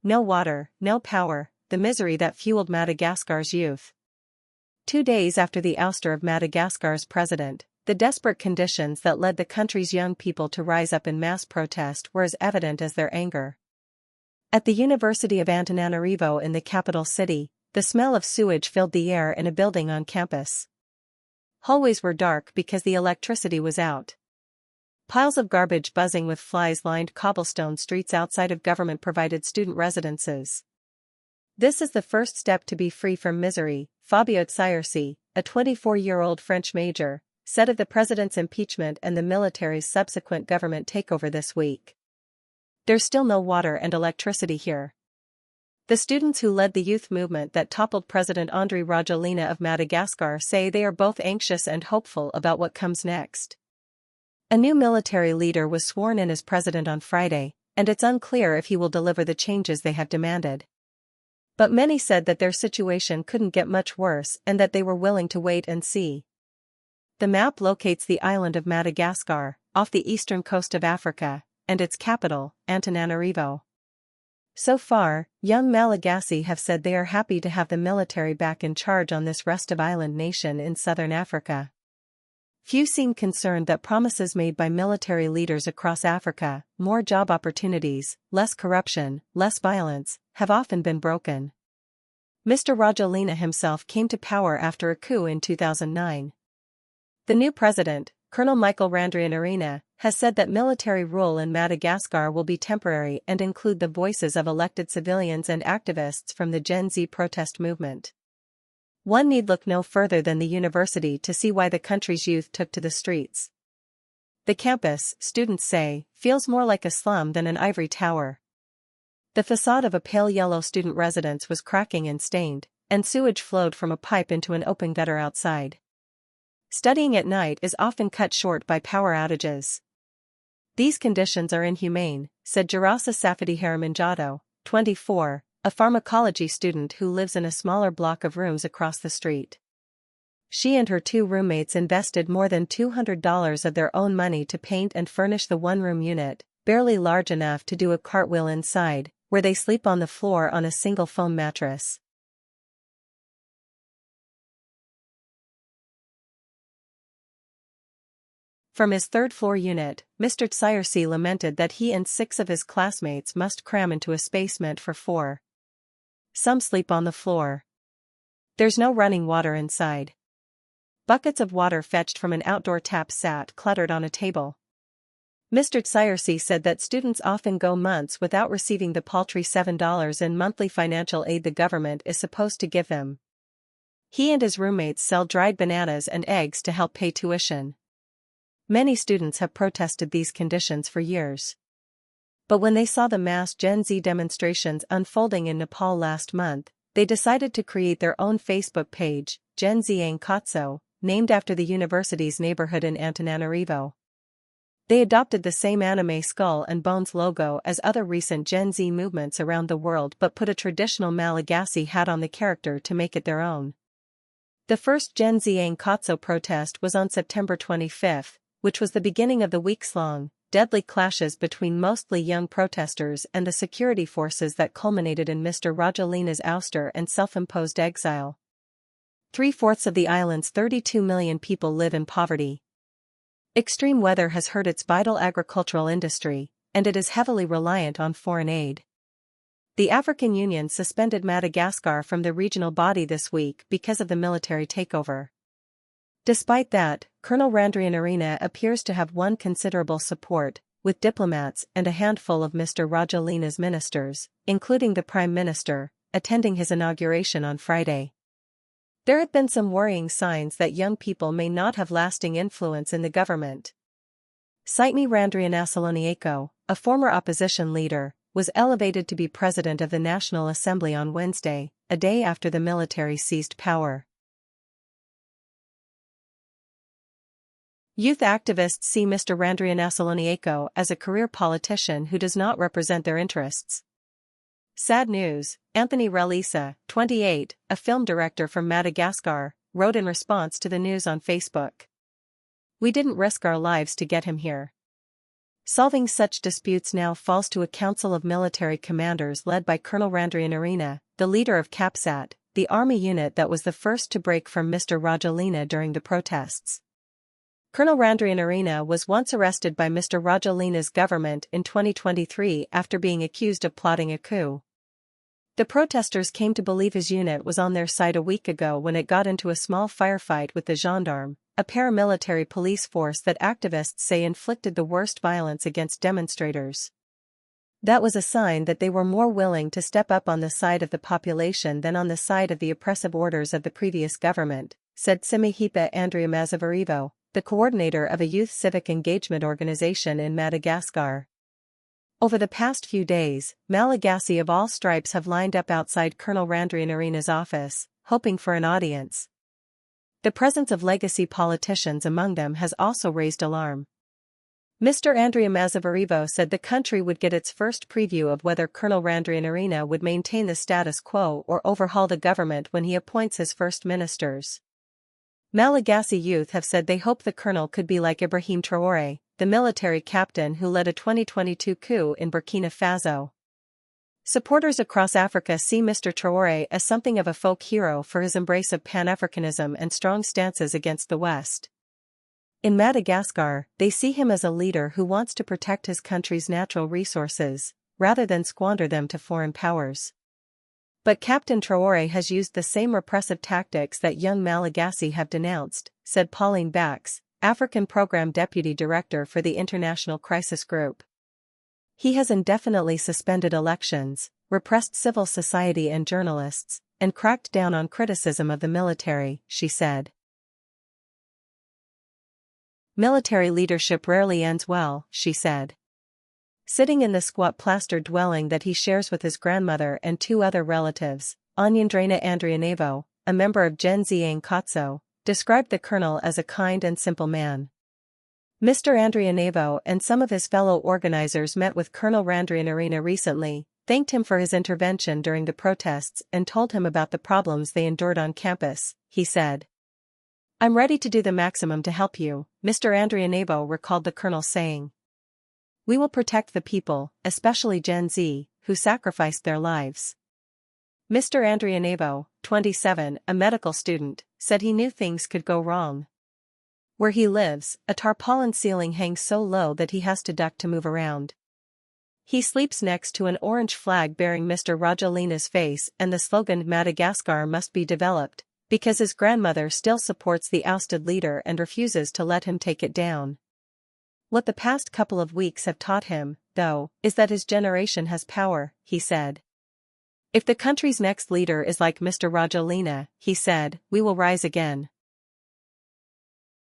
no water, no power, the misery that fueled Madagascar's youth. 2 days after the ouster of Madagascar's president, the desperate conditions that led the country's young people to rise up in mass protest were as evident as their anger. At the University of Antananarivo in the capital city, the smell of sewage filled the air in a building on campus. Hallways were dark because the electricity was out. Piles of garbage buzzing with flies lined cobblestone streets outside of government-provided student residences. This is the first step to be free from misery, Fabio Tsirsi, a 24-year-old French major, said of the president's impeachment and the military's subsequent government takeover this week. There's still no water and electricity here. The students who led the youth movement that toppled President Andry Rajoelina of Madagascar say they are both anxious and hopeful about what comes next. A new military leader was sworn in as president on Friday, and it's unclear if he will deliver the changes they have demanded. But many said that their situation couldn't get much worse and that they were willing to wait and see. The map locates the island of Madagascar, off the eastern coast of Africa, and its capital, Antananarivo. So far, young Malagasy have said they are happy to have the military back in charge on this restive island nation in southern Africa. Few seem concerned that promises made by military leaders across Africa, more job opportunities, less corruption, less violence, have often been broken. Mr. Rajoelina himself came to power after a coup in 2009. The new president, Colonel Michael Randrianarina, has said that military rule in Madagascar will be temporary and include the voices of elected civilians and activists from the Gen Z protest movement. One need look no further than the university to see why the country's youth took to the streets. The campus, students say, feels more like a slum than an ivory tower. The facade of a pale yellow student residence was cracking and stained, and sewage flowed from a pipe into an open gutter outside. Studying at night is often cut short by power outages. These conditions are inhumane, said Jarasa Safadi Haramanjado, 24, a pharmacology student who lives in a smaller block of rooms across the street. She and her 2 roommates invested more than $200 of their own money to paint and furnish the one-room unit, barely large enough to do a cartwheel inside, where they sleep on the floor on a single foam mattress. From his third-floor unit, Mr. Tsirsi lamented that he and 6 of his classmates must cram into a space meant for 4. Some sleep on the floor. There's no running water inside. Buckets of water fetched from an outdoor tap sat cluttered on a table. Mr. Tsirsi said that students often go months without receiving the paltry $7 in monthly financial aid the government is supposed to give them. He and his roommates sell dried bananas and eggs to help pay tuition. Many students have protested these conditions for years. But when they saw the mass Gen Z demonstrations unfolding in Nepal last month, they decided to create their own Facebook page, Gen Z Nkatso, named after the university's neighborhood in Antananarivo. They adopted the same anime skull and bones logo as other recent Gen Z movements around the world but put a traditional Malagasy hat on the character to make it their own. The first Gen Z Nkatso protest was on September 25, which was the beginning of the weeks-long, deadly clashes between mostly young protesters and the security forces that culminated in Mr. Rajoelina's ouster and self-imposed exile. 3/4 of the island's 32 million people live in poverty. Extreme weather has hurt its vital agricultural industry, and it is heavily reliant on foreign aid. The African Union suspended Madagascar from the regional body this week because of the military takeover. Despite that, Colonel Randrianarina appears to have won considerable support, with diplomats and a handful of Mr. Rajoelina's ministers, including the Prime Minister, attending his inauguration on Friday. There have been some worrying signs that young people may not have lasting influence in the government. Saitmi Randrianasalonieko, a former opposition leader, was elevated to be president of the National Assembly on Wednesday, a day after the military seized power. Youth activists see Mr. Randrianasalonieko as a career politician who does not represent their interests. Sad news, Anthony Relisa, 28, a film director from Madagascar, wrote in response to the news on Facebook. "We didn't risk our lives to get him here. Solving such disputes now falls to a council of military commanders led by Colonel Randrianarina, the leader of CAPSAT, the army unit that was the first to break from Mr. Rajoelina during the protests. Colonel Randrianarina was once arrested by Mr. Rajoelina's government in 2023 after being accused of plotting a coup. The protesters came to believe his unit was on their side a week ago when it got into a small firefight with the gendarme, a paramilitary police force that activists say inflicted the worst violence against demonstrators. That was a sign that they were more willing to step up on the side of the population than on the side of the oppressive orders of the previous government, said Simihipa Andrea Mazavarivo, the coordinator of a youth civic engagement organization in Madagascar. Over the past few days, Malagasy of all stripes have lined up outside Colonel Randrianarina's office, hoping for an audience. The presence of legacy politicians among them has also raised alarm. Mr. Andrea Mazavarivo said the country would get its first preview of whether Colonel Randrianarina would maintain the status quo or overhaul the government when he appoints his first ministers. Malagasy youth have said they hope the colonel could be like Ibrahim Traoré, the military captain who led a 2022 coup in Burkina Faso. Supporters across Africa see Mr. Traoré as something of a folk hero for his embrace of Pan-Africanism and strong stances against the West. In Madagascar, they see him as a leader who wants to protect his country's natural resources, rather than squander them to foreign powers. But Captain Traoré has used the same repressive tactics that young Malagasy have denounced, said Pauline Bax, African Program Deputy Director for the International Crisis Group. He has indefinitely suspended elections, repressed civil society and journalists, and cracked down on criticism of the military, she said. Military leadership rarely ends well, she said. Sitting in the squat plaster dwelling that he shares with his grandmother and two other relatives, Anyandraina Andrianevo, a member of Gen Z Nkatso, described the colonel as a kind and simple man. Mr. Andrianevo and some of his fellow organizers met with Colonel Randrianarina recently, thanked him for his intervention during the protests and told him about the problems they endured on campus, he said. "I'm ready to do the maximum to help you," Mr. Andrianevo recalled the colonel saying. "We will protect the people, especially Gen Z, who sacrificed their lives." Mr. Andrianevo, 27, a medical student, said he knew things could go wrong. Where he lives, a tarpaulin ceiling hangs so low that he has to duck to move around. He sleeps next to an orange flag bearing Mr. Rajoelina's face and the slogan "Madagascar must be developed," because his grandmother still supports the ousted leader and refuses to let him take it down. What the past couple of weeks have taught him, though, is that his generation has power, he said. If the country's next leader is like Mr. Rajoelina, he said, we will rise again.